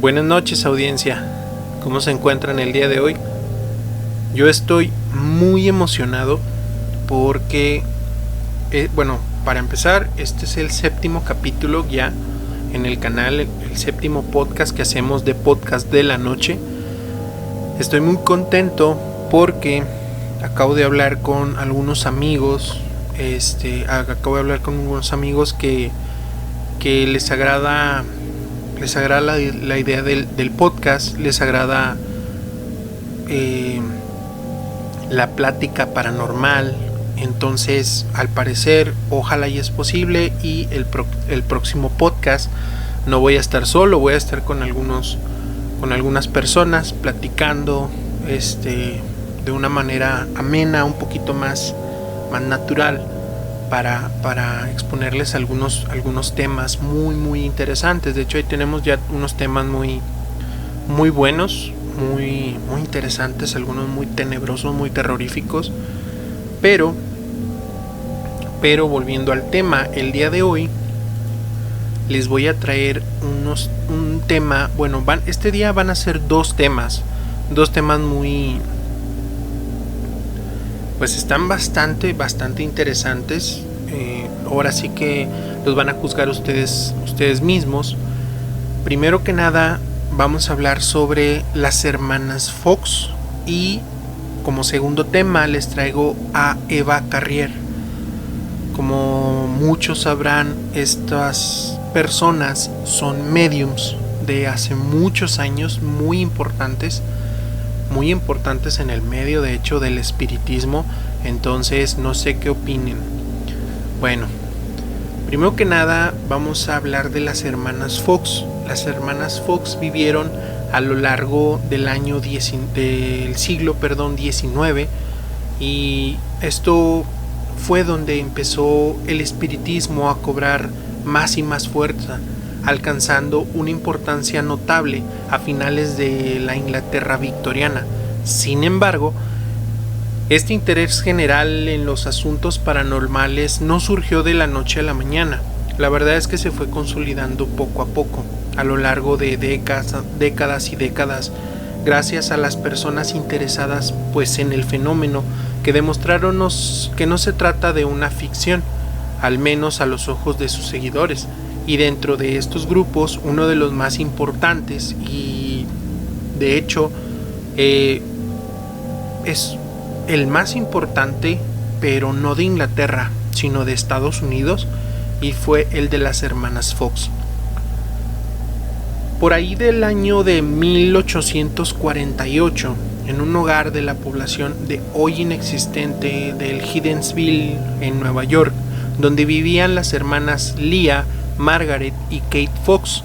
Buenas noches, audiencia. ¿Cómo se encuentran el día de hoy? Yo estoy muy emocionado porque, para empezar, este es el séptimo capítulo ya en el canal, el séptimo podcast que hacemos de Podcast de la Noche. Estoy muy contento porque acabo de hablar con algunos amigos, que les agrada la idea del podcast, les agrada la plática paranormal. Entonces, al parecer, ojalá y es posible, y el próximo podcast no voy a estar solo, voy a estar con algunas personas platicando de una manera amena, un poquito más natural, para exponerles algunos temas muy interesantes. De hecho, ahí tenemos ya unos temas muy buenos, muy interesantes, algunos muy tenebrosos, muy terroríficos. Pero volviendo al tema, el día de hoy les voy a traer un tema. Este día van a ser dos temas muy, pues están bastante interesantes. Ahora sí que los van a juzgar ustedes mismos. Primero que nada, vamos a hablar sobre las hermanas Fox, y como segundo tema les traigo a Eva Carrier. Como muchos sabrán, estas personas son mediums de hace muchos años, muy importantes en el medio, de hecho, del espiritismo. Entonces, no sé qué opinen. Bueno, primero que nada vamos a hablar de las hermanas Fox. Las hermanas Fox vivieron a lo largo del siglo XIX, y esto fue donde empezó el espiritismo a cobrar más y más fuerza, alcanzando una importancia notable a finales de la Inglaterra victoriana. Sin embargo, este interés general en los asuntos paranormales no surgió de la noche a la mañana. La verdad es que se fue consolidando poco a poco, a lo largo de décadas y décadas, gracias a las personas interesadas en el fenómeno, que demostraron que no se trata de una ficción, al menos a los ojos de sus seguidores. Y dentro de estos grupos, uno de los más importantes, y de hecho es el más importante, pero no de Inglaterra, sino de Estados Unidos, y fue el de las hermanas Fox. Por ahí del año de 1848, en un hogar de la población de hoy inexistente del Hydensville, en Nueva York, donde vivían las hermanas Leah, Margaret y Kate Fox.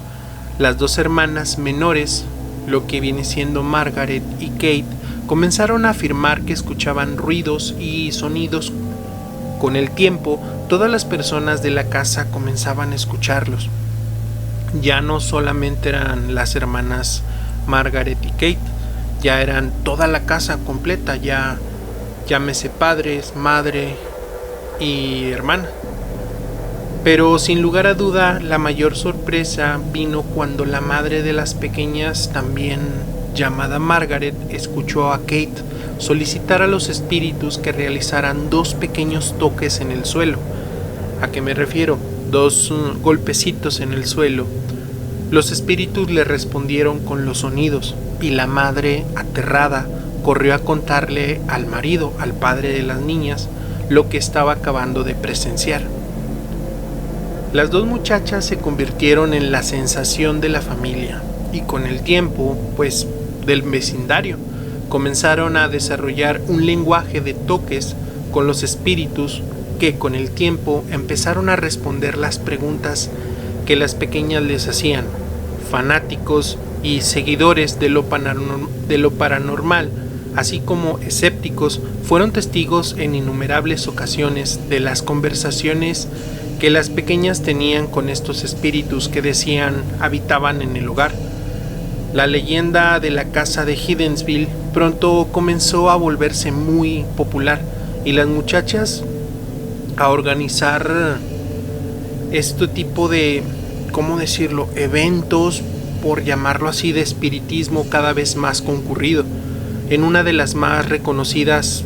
Las dos hermanas menores, lo que viene siendo Margaret y Kate, comenzaron a afirmar que escuchaban ruidos y sonidos. Con el tiempo, todas las personas de la casa comenzaban a escucharlos. Ya no solamente eran las hermanas Margaret y Kate, ya eran toda la casa completa, ya llámese padres, madre y hermana. Pero sin lugar a duda, la mayor sorpresa vino cuando la madre de las pequeñas, también llamada Margaret, escuchó a Kate solicitar a los espíritus que realizaran dos pequeños toques en el suelo. ¿A qué me refiero? Dos golpecitos en el suelo. Los espíritus le respondieron con los sonidos, y la madre, aterrada, corrió a contarle al marido, al padre de las niñas, lo que estaba acabando de presenciar. Las dos muchachas se convirtieron en la sensación de la familia, y con el tiempo, del vecindario, comenzaron a desarrollar un lenguaje de toques con los espíritus, que con el tiempo empezaron a responder las preguntas que las pequeñas les hacían. Fanáticos y seguidores de lo paranormal, así como escépticos, fueron testigos en innumerables ocasiones de las conversaciones que las pequeñas tenían con estos espíritus que decían habitaban en el hogar. La leyenda de la casa de Hydensville pronto comenzó a volverse muy popular, y las muchachas, a organizar este tipo de, ¿cómo decirlo?, eventos, por llamarlo así, de espiritismo cada vez más concurrido. En una de las más reconocidas,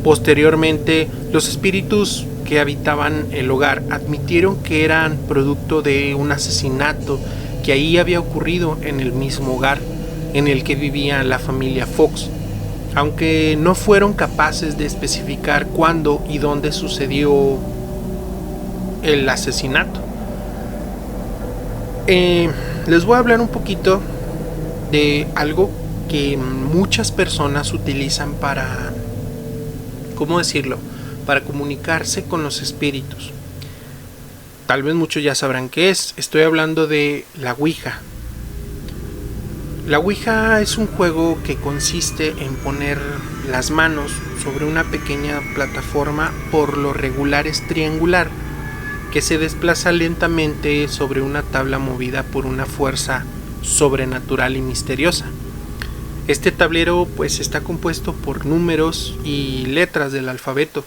posteriormente, los espíritus que habitaban el hogar admitieron que eran producto de un asesinato que ahí había ocurrido en el mismo hogar en el que vivía la familia Fox, aunque no fueron capaces de especificar cuándo y dónde sucedió el asesinato. Les voy a hablar un poquito de algo que muchas personas utilizan para, ¿cómo decirlo?, para comunicarse con los espíritus. Tal vez muchos ya sabrán qué es. Estoy hablando de la Ouija. La Ouija es un juego que consiste en poner las manos sobre una pequeña plataforma, por lo regular es triangular, que se desplaza lentamente sobre una tabla movida por una fuerza sobrenatural y misteriosa. Este tablero pues está compuesto por números y letras del alfabeto.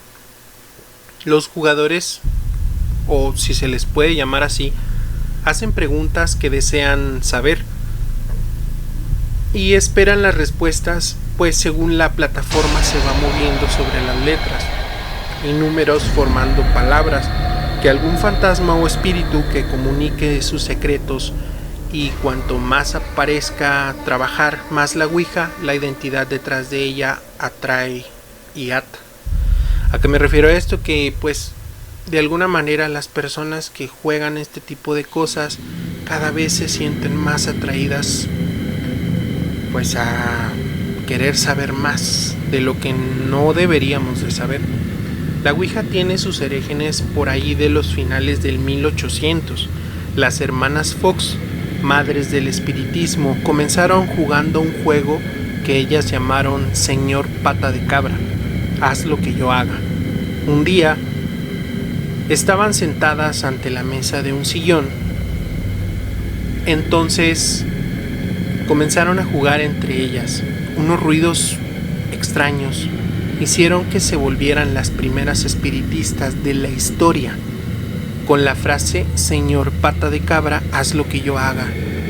Los jugadores, o si se les puede llamar así, hacen preguntas que desean saber y esperan las respuestas, pues según la plataforma se va moviendo sobre las letras y números, formando palabras que algún fantasma o espíritu que comunique sus secretos, y cuanto más parezca trabajar más la Ouija, la identidad detrás de ella atrae y ata. ¿A qué me refiero a esto? Que pues de alguna manera las personas que juegan este tipo de cosas cada vez se sienten más atraídas pues a querer saber más de lo que no deberíamos de saber. La Ouija tiene sus orígenes por ahí de los finales del 1800. Las hermanas Fox, madres del espiritismo, comenzaron jugando un juego que ellas llamaron Señor Pata de Cabra, haz lo que yo haga. Un día estaban sentadas ante la mesa de un sillón, entonces comenzaron a jugar entre ellas. Unos ruidos extraños hicieron que se volvieran las primeras espiritistas de la historia. Con la frase Señor Pata de Cabra, haz lo que yo haga,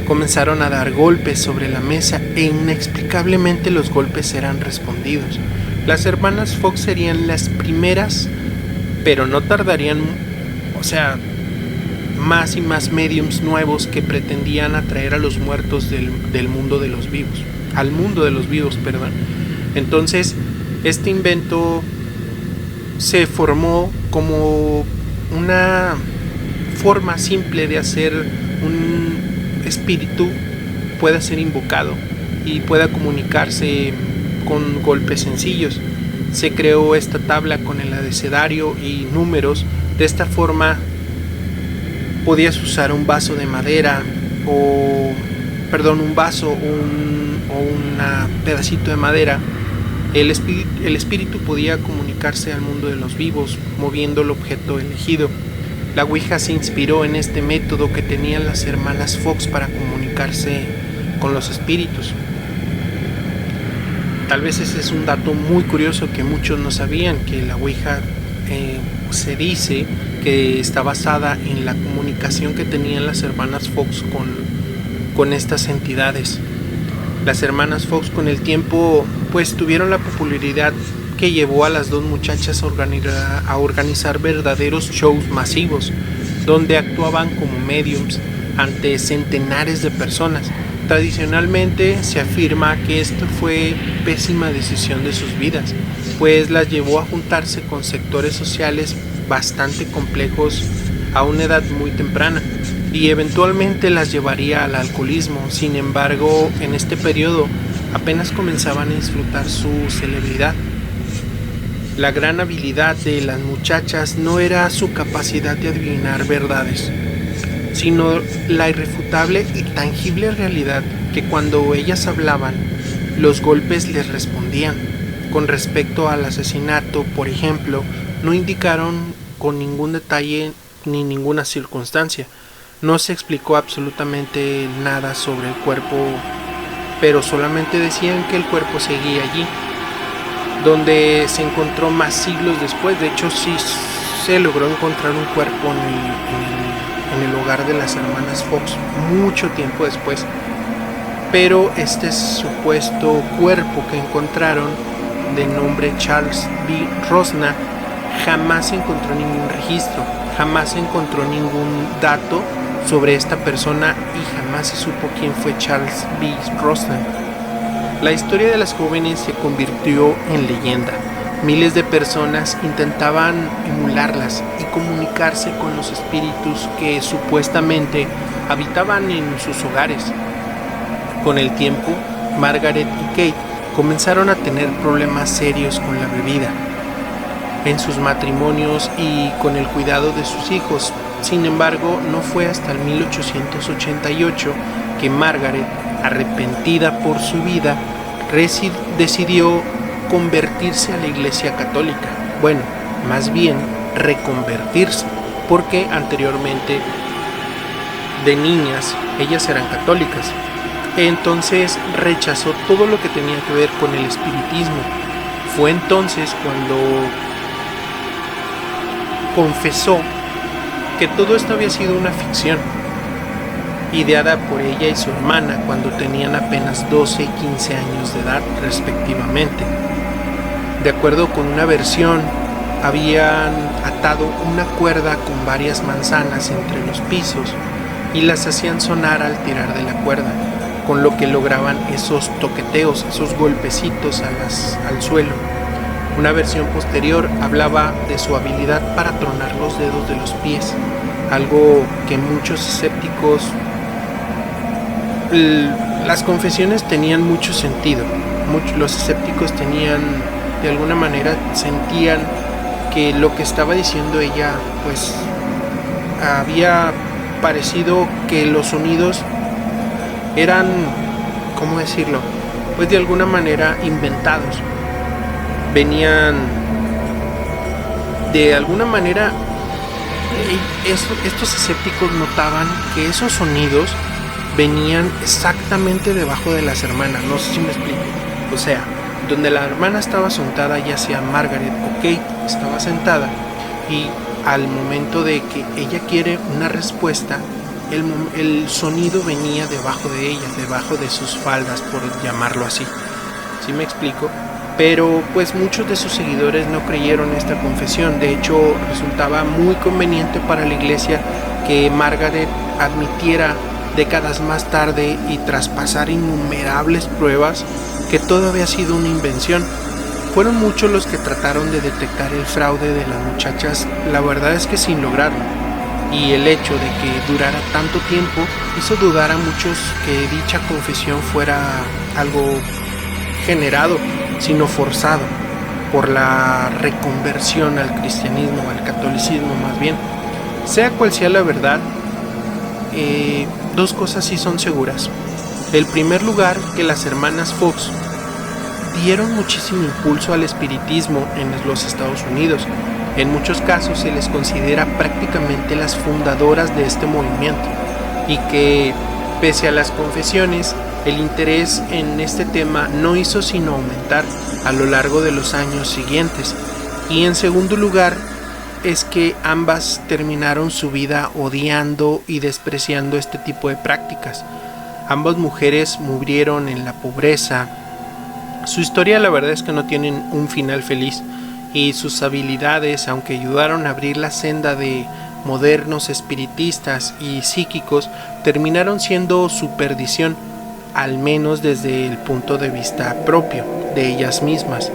comenzaron a dar golpes sobre la mesa e inexplicablemente los golpes eran respondidos. Las hermanas Fox serían las primeras, pero no tardarían, más y más mediums nuevos que pretendían atraer a los muertos del mundo de los vivos, al mundo de los vivos, perdón. Entonces, este invento se formó como una forma simple de hacer un espíritu pueda ser invocado y pueda comunicarse con golpes sencillos. Se creó esta tabla con el abecedario y números. De esta forma podías usar un vaso de madera o un pedacito de madera. El espíritu podía comunicarse al mundo de los vivos moviendo el objeto elegido. La Ouija se inspiró en este método que tenían las hermanas Fox para comunicarse con los espíritus. Tal vez ese es un dato muy curioso que muchos no sabían, que la Ouija se dice que está basada en la comunicación que tenían las hermanas Fox con estas entidades. Las hermanas Fox con el tiempo pues tuvieron la popularidad que llevó a las dos muchachas a organizar verdaderos shows masivos, donde actuaban como mediums ante centenares de personas. Tradicionalmente se afirma que esto fue pésima decisión de sus vidas, pues las llevó a juntarse con sectores sociales bastante complejos a una edad muy temprana y eventualmente las llevaría al alcoholismo. Sin embargo, en este periodo apenas comenzaban a disfrutar su celebridad. La gran habilidad de las muchachas no era su capacidad de adivinar verdades, sino la irrefutable y tangible realidad que cuando ellas hablaban, los golpes les respondían. Con respecto al asesinato, por ejemplo, no indicaron con ningún detalle ni ninguna circunstancia. No se explicó absolutamente nada sobre el cuerpo, pero solamente decían que el cuerpo seguía allí, donde se encontró más siglos después. De hecho, sí se logró encontrar un cuerpo en el hogar de las hermanas Fox mucho tiempo después, pero este supuesto cuerpo que encontraron, de nombre Charles B. Rosna, jamás se encontró ningún registro, jamás se encontró ningún dato sobre esta persona y jamás se supo quién fue Charles B. Rosna. La historia de las jóvenes se convirtió en leyenda. Miles de personas intentaban emularlas y comunicarse con los espíritus que supuestamente habitaban en sus hogares. Con el tiempo, Margaret y Kate comenzaron a tener problemas serios con la bebida en sus matrimonios y con el cuidado de sus hijos. Sin embargo, no fue hasta el 1888 que Margaret, arrepentida por su vida, decidió convertirse a la Iglesia Católica. Bueno, más bien reconvertirse, porque anteriormente de niñas ellas eran católicas. Entonces rechazó todo lo que tenía que ver con el espiritismo. Fue entonces cuando confesó que todo esto había sido una ficción, ideada por ella y su hermana cuando tenían apenas 12 y 15 años de edad respectivamente. De acuerdo con una versión, habían atado una cuerda con varias manzanas entre los pisos y las hacían sonar al tirar de la cuerda, con lo que lograban esos toqueteos, esos golpecitos al suelo. Una versión posterior hablaba de su habilidad para tronar los dedos de los pies, algo que muchos escépticos... Las confesiones tenían mucho sentido. Los escépticos de alguna manera sentían que lo que estaba diciendo ella, pues había parecido que los sonidos eran, ¿cómo decirlo? Pues de alguna manera inventados. Venían de alguna manera, estos escépticos notaban que esos sonidos venían exactamente debajo de las hermanas. No sé si me explico. O sea, donde la hermana estaba sentada, ya sea Margaret o Kate, estaba sentada, y al momento de que ella quiere una respuesta, el sonido venía debajo de ella, debajo de sus faldas, por llamarlo así. ¿Sí me explico? Pero pues muchos de sus seguidores no creyeron esta confesión. De hecho, resultaba muy conveniente para la iglesia que Margaret admitiera décadas más tarde y tras pasar innumerables pruebas que todo había sido una invención. Fueron muchos los que trataron de detectar el fraude de las muchachas, la verdad es que sin lograrlo, y el hecho de que durara tanto tiempo hizo dudar a muchos que dicha confesión fuera algo generado, sino forzado por la reconversión al cristianismo, al catolicismo más bien. Sea cual sea la verdad, dos cosas sí son seguras. En primer lugar, que las hermanas Fox dieron muchísimo impulso al espiritismo en los Estados Unidos. En muchos casos se les considera prácticamente las fundadoras de este movimiento, y que pese a las confesiones, el interés en este tema no hizo sino aumentar a lo largo de los años siguientes. Y en segundo lugar, es que ambas terminaron su vida odiando y despreciando este tipo de prácticas. Ambas mujeres murieron en la pobreza. Su historia, la verdad es que no tienen un final feliz, y sus habilidades, aunque ayudaron a abrir la senda de modernos espiritistas y psíquicos, terminaron siendo su perdición, al menos desde el punto de vista propio de ellas mismas.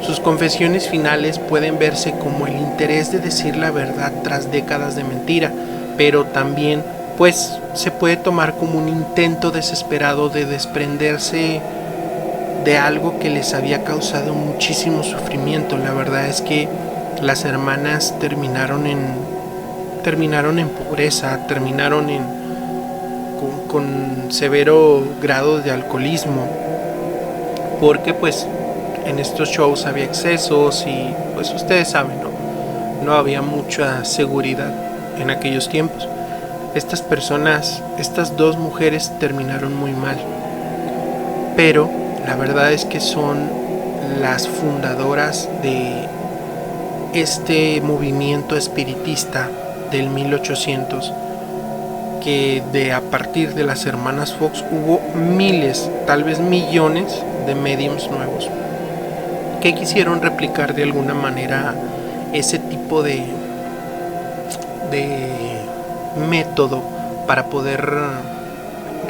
Sus confesiones finales pueden verse como el interés de decir la verdad tras décadas de mentira, pero también pues se puede tomar como un intento desesperado de desprenderse de algo que les había causado muchísimo sufrimiento. La verdad es que las hermanas terminaron en pobreza, terminaron con severo grado de alcoholismo, porque pues en estos shows había excesos y pues ustedes saben, no había mucha seguridad en aquellos tiempos. Estas personas, estas dos mujeres terminaron muy mal, pero la verdad es que son las fundadoras de este movimiento espiritista del 1800, que a partir de las hermanas Fox hubo miles, tal vez millones de mediums nuevos que quisieron replicar de alguna manera ese tipo de método para poder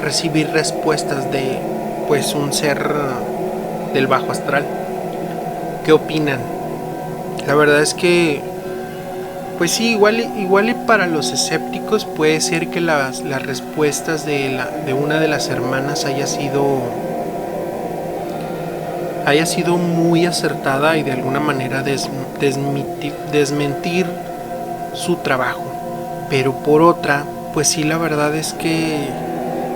recibir respuestas de pues un ser del bajo astral. ¿Qué opinan? La verdad es que pues sí, igual y para los escépticos puede ser que las respuestas de una de las hermanas haya sido muy acertada y de alguna manera desmentir su trabajo. Pero por otra, pues sí, la verdad es que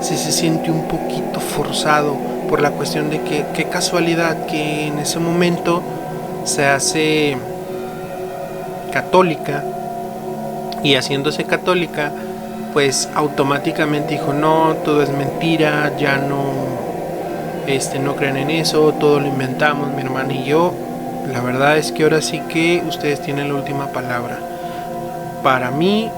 sí se siente un poquito forzado por la cuestión de que qué casualidad que en ese momento se hace católica, y haciéndose católica pues automáticamente dijo no, todo es mentira, ya no crean en eso, todo lo inventamos mi hermana y yo. La verdad es que ahora sí que ustedes tienen la última palabra. Para mí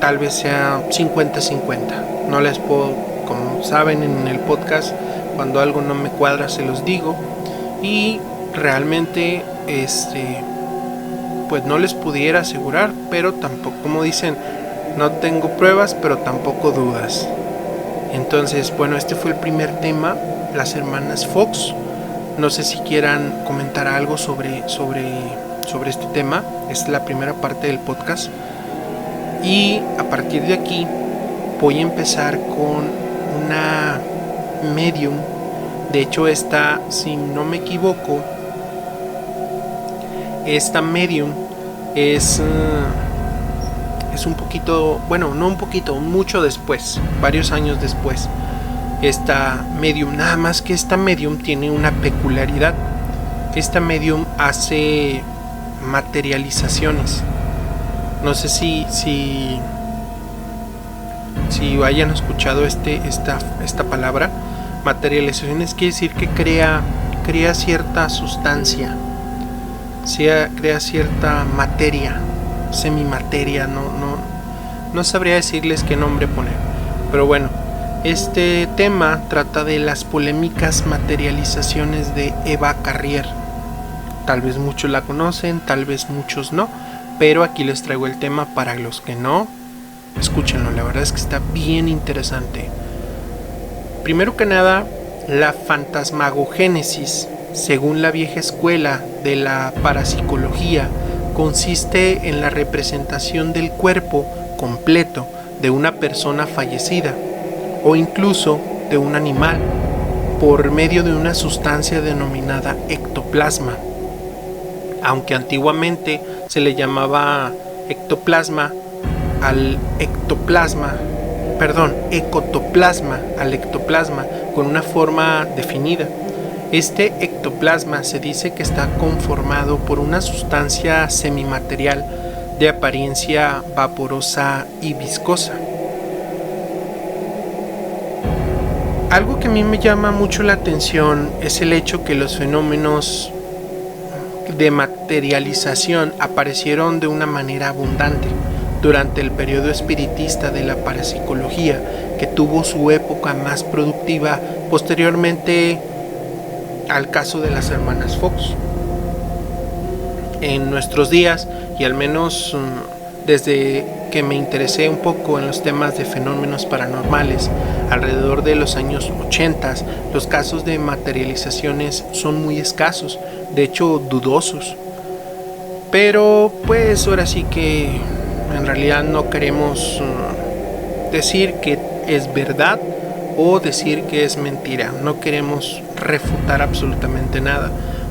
tal vez sea 50-50, no les puedo, como saben en el podcast, cuando algo no me cuadra se los digo, y realmente pues no les pudiera asegurar, pero tampoco, como dicen, no tengo pruebas, pero tampoco dudas. Entonces, bueno, este fue el primer tema, las hermanas Fox. No sé si quieran comentar algo sobre este tema. Es la primera parte del podcast. Y a partir de aquí voy a empezar con una medium. De hecho, esta, si no me equivoco, esta medium es un poquito, bueno, no un poquito, mucho después, varios años después. Esta medium, nada más que esta medium tiene una peculiaridad. Esta medium hace materializaciones. No sé si hayan escuchado esta palabra. Materializaciones quiere decir que crea cierta sustancia, crea cierta materia, semimateria, no sabría decirles qué nombre poner, pero bueno, este tema trata de las polémicas materializaciones de Eva Carrier. Tal vez muchos la conocen, tal vez muchos no, pero aquí les traigo el tema para los que no, escúchenlo, la verdad es que está bien interesante. Primero que nada, la fantasmagogénesis, según la vieja escuela de la parapsicología, consiste en la representación del cuerpo completo de una persona fallecida o incluso de un animal por medio de una sustancia denominada ectoplasma. Aunque antiguamente se le llamaba ecotoplasma al ectoplasma con una forma definida. Este ectoplasma se dice que está conformado por una sustancia semimaterial de apariencia vaporosa y viscosa. Algo que a mí me llama mucho la atención es el hecho que los fenómenos de materialización aparecieron de una manera abundante durante el periodo espiritista de la parapsicología, que tuvo su época más productiva posteriormente al caso de las hermanas Fox. En nuestros días, y al menos desde que me interesé un poco en los temas de fenómenos paranormales, alrededor de los años 80, los casos de materializaciones son muy escasos, de hecho dudosos. Pero pues ahora sí que en realidad no queremos decir que es verdad o decir que es mentira. No queremos refutar absolutamente nada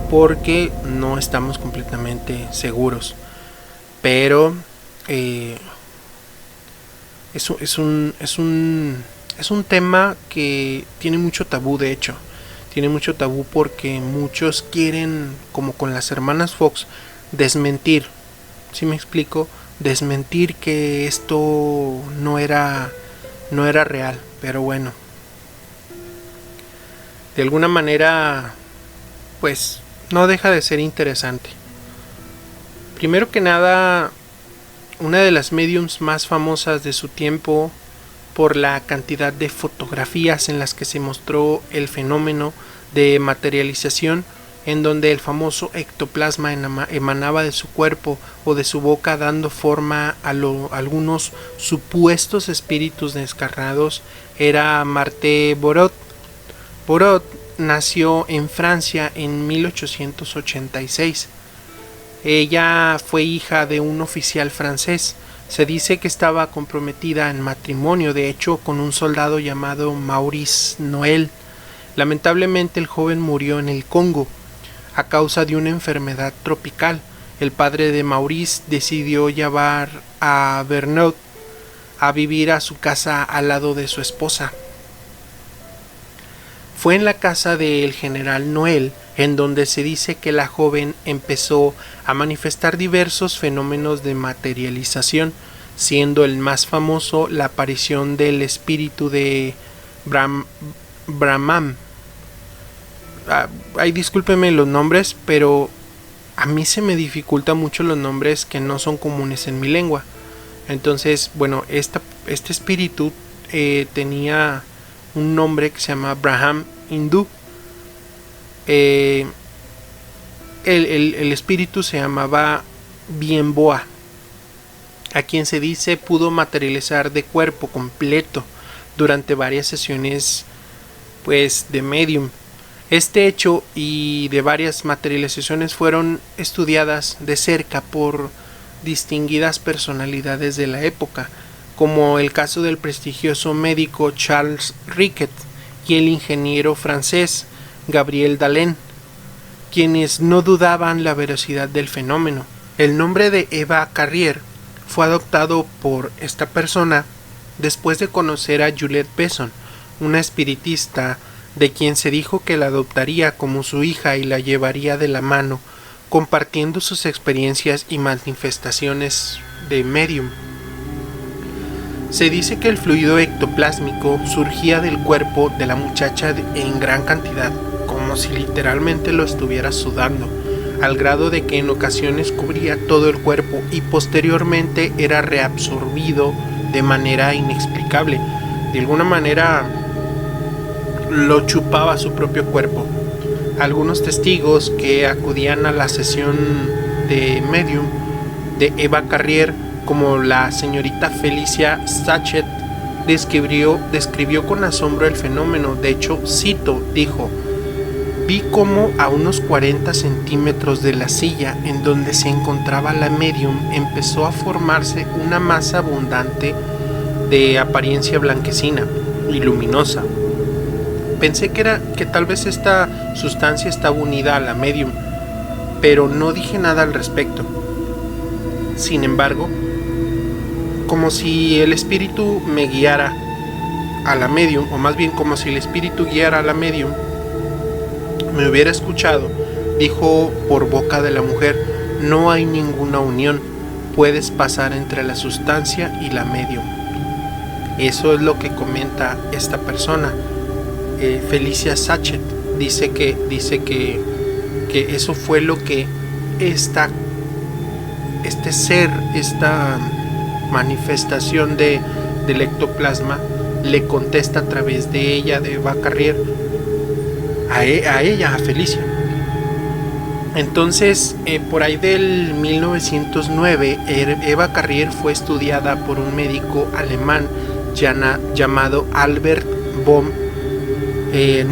porque no estamos completamente seguros. Pero es un tema que tiene mucho tabú. De hecho, tiene mucho tabú porque muchos quieren, como con las hermanas Fox, desmentir. ¿Sí me explico? Desmentir que esto no era real. Pero bueno, de alguna manera pues no deja de ser interesante. Primero que nada, una de las mediums más famosas de su tiempo por la cantidad de fotografías en las que se mostró el fenómeno de materialización, en donde el famoso ectoplasma emanaba de su cuerpo o de su boca, dando forma a algunos supuestos espíritus descarnados, era Marthe Borot. Borot nació en Francia en 1886. Ella fue hija de un oficial francés. Se dice que estaba comprometida en matrimonio, de hecho, con un soldado llamado Maurice Noël. Lamentablemente, el joven murió en el Congo a causa de una enfermedad tropical. El padre de Maurice decidió llevar a Bernard a vivir a su casa al lado de su esposa. Fue en la casa del general Noël en donde se dice que la joven empezó a manifestar diversos fenómenos de materialización, siendo el más famoso la aparición del espíritu de Brahman. Ay, discúlpeme los nombres, pero a mí se me dificulta mucho los nombres que no son comunes en mi lengua. Entonces, bueno, este espíritu tenía un nombre que se llama Brahman hindú. El espíritu se llamaba Bienboa, a quien se dice pudo materializar de cuerpo completo durante varias sesiones pues de medium. Este hecho y de varias materializaciones fueron estudiadas de cerca por distinguidas personalidades de la época, como el caso del prestigioso médico Charles Riquet y el ingeniero francés Gabriel Dalén, quienes no dudaban la veracidad del fenómeno. El nombre de Eva Carrier fue adoptado por esta persona después de conocer a Juliette Besson, una espiritista de quien se dijo que la adoptaría como su hija y la llevaría de la mano, compartiendo sus experiencias y manifestaciones de medium. Se dice que el fluido ectoplásmico surgía del cuerpo de la muchacha en gran cantidad, como si literalmente lo estuviera sudando, al grado de que en ocasiones cubría todo el cuerpo y posteriormente era reabsorbido de manera inexplicable. De alguna manera lo chupaba su propio cuerpo. Algunos testigos que acudían a la sesión de medium de Eva Carrier, como la señorita Felicia Sachet, describió con asombro el fenómeno. De hecho, cito, dijo: vi como a unos 40 centímetros de la silla en donde se encontraba la medium empezó a formarse una masa abundante de apariencia blanquecina y luminosa. Pensé que tal vez esta sustancia estaba unida a la medium, pero no dije nada al respecto. Sin embargo, como si el espíritu me guiara a la medium, o más bien como si el espíritu guiara a la medium, me hubiera escuchado, dijo por boca de la mujer: no hay ninguna unión, puedes pasar entre la sustancia y la medium. Eso es lo que comenta esta persona, Felicia Sachet. Dice que eso fue lo que esta manifestación del ectoplasma le contesta a través de ella, de Eva Carrier, a Felicia. Entonces, por ahí del 1909, Eva Carrier fue estudiada por un médico alemán llamado Albert von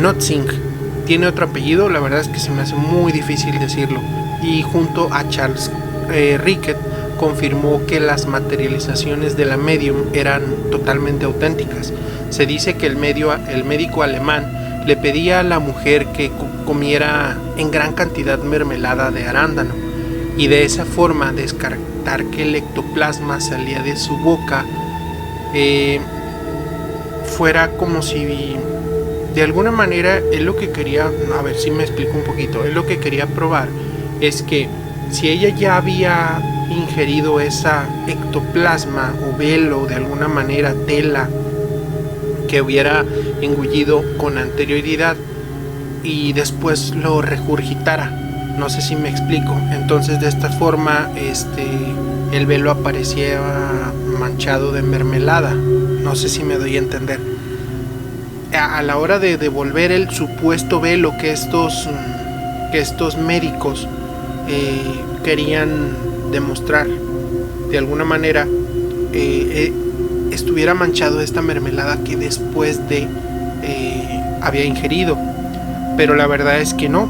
Notzing. Tiene otro apellido, la verdad es que se me hace muy difícil decirlo. Y junto a Charles Riquet confirmó que las materializaciones de la medium eran totalmente auténticas. Se dice que el médico alemán le pedía a la mujer que comiera en gran cantidad mermelada de arándano, y de esa forma descartar que el ectoplasma salía de su boca fuera como si de alguna manera él lo que quería, a ver si me explico un poquito, él lo que quería probar es que si ella ya había ingerido esa ectoplasma o velo, de alguna manera tela, que hubiera engullido con anterioridad y después lo regurgitara, no sé si me explico. Entonces de esta forma el velo aparecía manchado de mermelada. No sé si me doy a entender. A la hora de devolver el supuesto velo que estos médicos querían demostrar de alguna manera, estuviera manchado de esta mermelada que después de había ingerido. Pero la verdad es que no.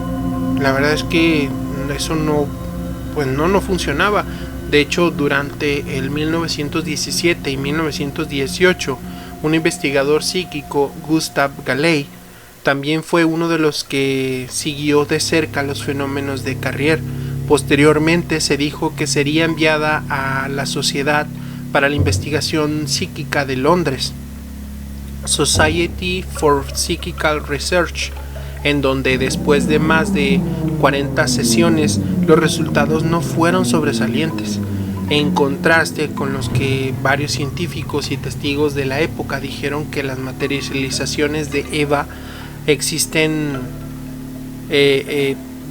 La verdad es que eso no, pues no funcionaba. De hecho, durante el 1917 y 1918, un investigador psíquico, Gustave Gallet, también fue uno de los que siguió de cerca los fenómenos de Carrier. Posteriormente se dijo que sería enviada a la Sociedad para la Investigación Psíquica de Londres, Society for Psychical Research, en donde después de más de 40 sesiones los resultados no fueron sobresalientes, en contraste con los que varios científicos y testigos de la época dijeron que las materializaciones de Eva existen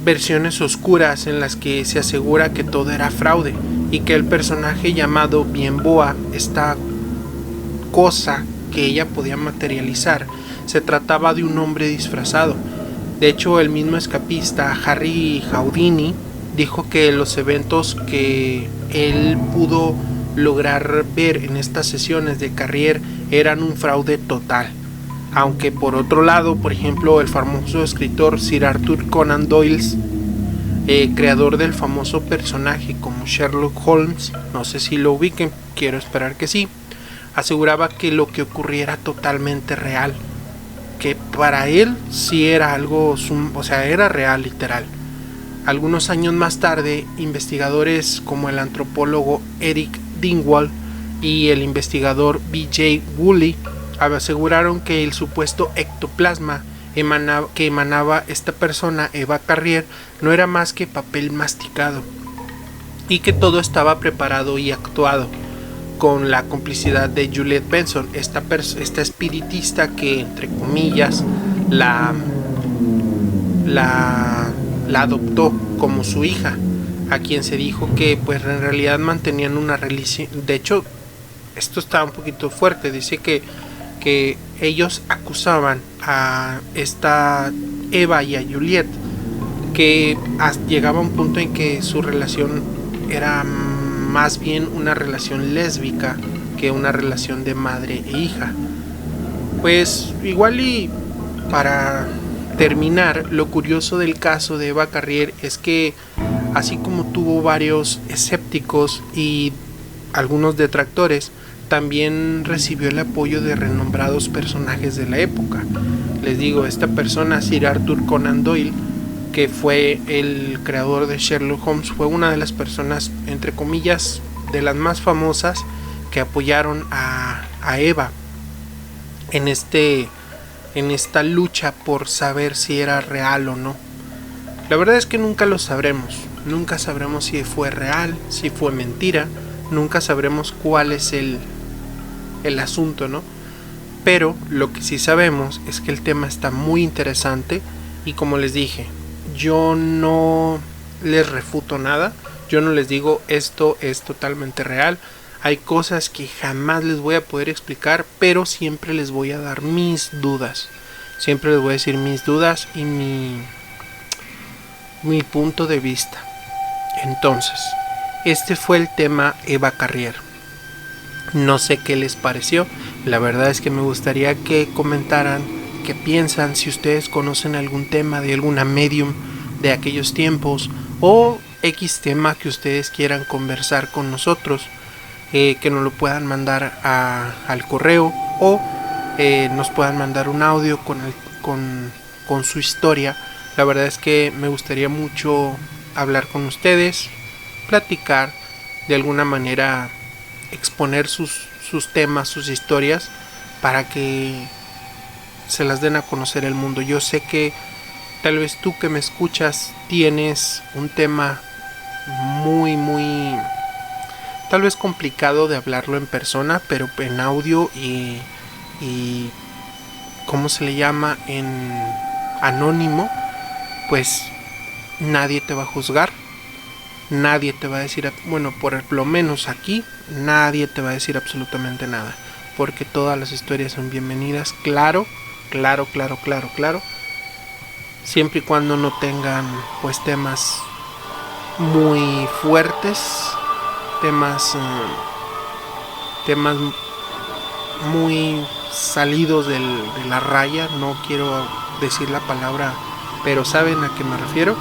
versiones oscuras en las que se asegura que todo era fraude y que el personaje llamado Bienboa, esta cosa que ella podía materializar, se trataba de un hombre disfrazado. De hecho, el mismo escapista Harry Houdini dijo que los eventos que él pudo lograr ver en estas sesiones de Carrier eran un fraude total. Aunque por otro lado, por ejemplo, el famoso escritor Sir Arthur Conan Doyle, creador del famoso personaje como Sherlock Holmes, no sé si lo ubiquen, quiero esperar que sí, aseguraba que lo que ocurría era totalmente real, que para él sí era algo, o sea, era real, literal. Algunos años más tarde, investigadores como el antropólogo Eric Dingwall y el investigador B.J. Woolley aseguraron que el supuesto ectoplasma que emanaba esta persona, Eva Carrier, no era más que papel masticado y que todo estaba preparado y actuado, con la complicidad de Juliette Benson, esta espiritista que, entre comillas, la adoptó como su hija, a quien se dijo que pues en realidad mantenían una relación. De hecho, esto está un poquito fuerte, dice que ellos acusaban a esta Eva y a Juliette que llegaba a un punto en que su relación era más bien una relación lésbica que una relación de madre e hija. Pues igual, y para terminar, lo curioso del caso de Eva Carrier es que así como tuvo varios escépticos y algunos detractores, también recibió el apoyo de renombrados personajes de la época. Les digo, esta persona, Sir Arthur Conan Doyle, que fue el creador de Sherlock Holmes, fue una de las personas, entre comillas, de las más famosas que apoyaron a Eva en esta lucha por saber si era real o no. La verdad es que nunca lo sabremos. Nunca sabremos si fue real, si fue mentira. Nunca sabremos cuál es el asunto, ¿no? Pero lo que sí sabemos es que el tema está muy interesante y, como les dije, yo no les refuto nada. Yo no les digo esto es totalmente real. Hay cosas que jamás les voy a poder explicar, pero siempre les voy a dar mis dudas. Siempre les voy a decir mis dudas y mi punto de vista. Entonces, este fue el tema Eva Carrier. No sé qué les pareció. La verdad es que me gustaría que comentaran qué piensan, si ustedes conocen algún tema de alguna medium de aquellos tiempos o X tema que ustedes quieran conversar con nosotros, que nos lo puedan mandar al correo o nos puedan mandar un audio con su historia. La verdad es que me gustaría mucho hablar con ustedes, platicar, de alguna manera exponer sus temas, sus historias, para que se las den a conocer el mundo. Yo sé que tal vez tú que me escuchas tienes un tema muy tal vez complicado de hablarlo en persona, pero en audio y ¿cómo se le llama? En anónimo, pues nadie te va a juzgar. nadie te va a decir, bueno, por lo menos aquí, nadie te va a decir absolutamente nada, porque todas las historias son bienvenidas, claro, siempre y cuando no tengan pues temas muy fuertes, temas muy salidos de la raya, no quiero decir la palabra, pero saben a qué me refiero,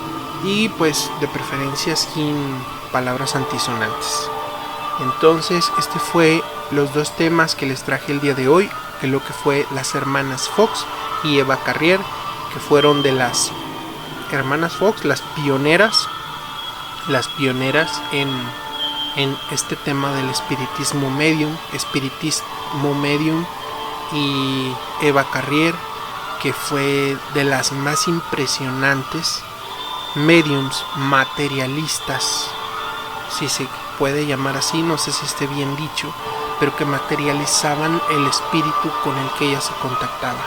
y pues de preferencia sin palabras antisonantes. Entonces este fue los dos temas que les traje el día de hoy, que lo que fue las hermanas Fox y Eva Carrier, que fueron de las hermanas Fox, las pioneras en este tema del espiritismo medium, y Eva Carrier, que fue de las más impresionantes mediums materialistas, si se puede llamar así, no sé si esté bien dicho, pero que materializaban el espíritu con el que ella se contactaba.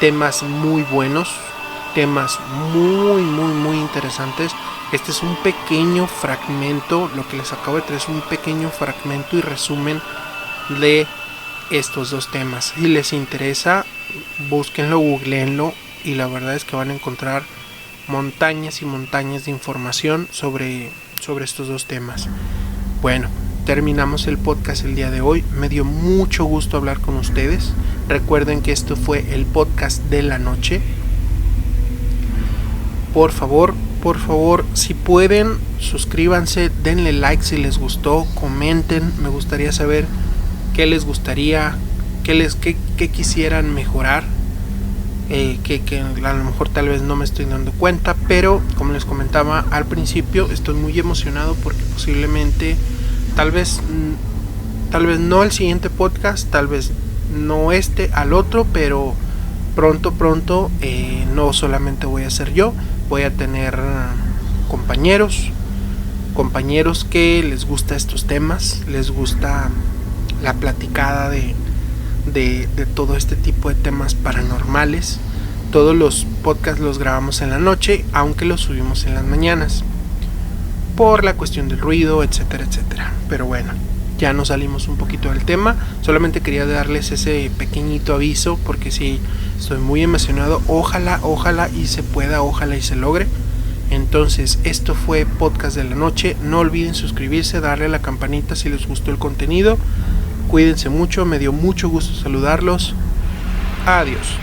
Temas muy buenos, temas muy interesantes. Este es un pequeño fragmento, lo que les acabo de traer es un pequeño fragmento y resumen de estos dos temas. Si les interesa, búsquenlo, googleenlo, y la verdad es que van a encontrar montañas y montañas de información sobre estos dos temas. Bueno, terminamos el podcast el día de hoy. Me dio mucho gusto hablar con ustedes. Recuerden que esto fue el podcast de la noche. Por favor, si pueden, suscríbanse, denle like si les gustó, comenten. Me gustaría saber qué les gustaría, qué quisieran mejorar, que a lo mejor tal vez no me estoy dando cuenta, pero como les comentaba al principio, estoy muy emocionado porque posiblemente, tal vez no el siguiente podcast, tal vez no al otro, pero pronto, no solamente voy a ser yo, voy a tener compañeros que les gusta estos temas, les gusta la platicada de todo este tipo de temas paranormales. Todos los podcasts los grabamos en la noche, aunque los subimos en las mañanas, por la cuestión del ruido, etcétera. Pero bueno, ya nos salimos un poquito del tema. Solamente quería darles ese pequeñito aviso, porque sí, estoy muy emocionado. Ojalá y se pueda, ojalá y se logre. Entonces, esto fue Podcast de la Noche. No olviden suscribirse, darle a la campanita si les gustó el contenido. Cuídense mucho, me dio mucho gusto saludarlos. Adiós.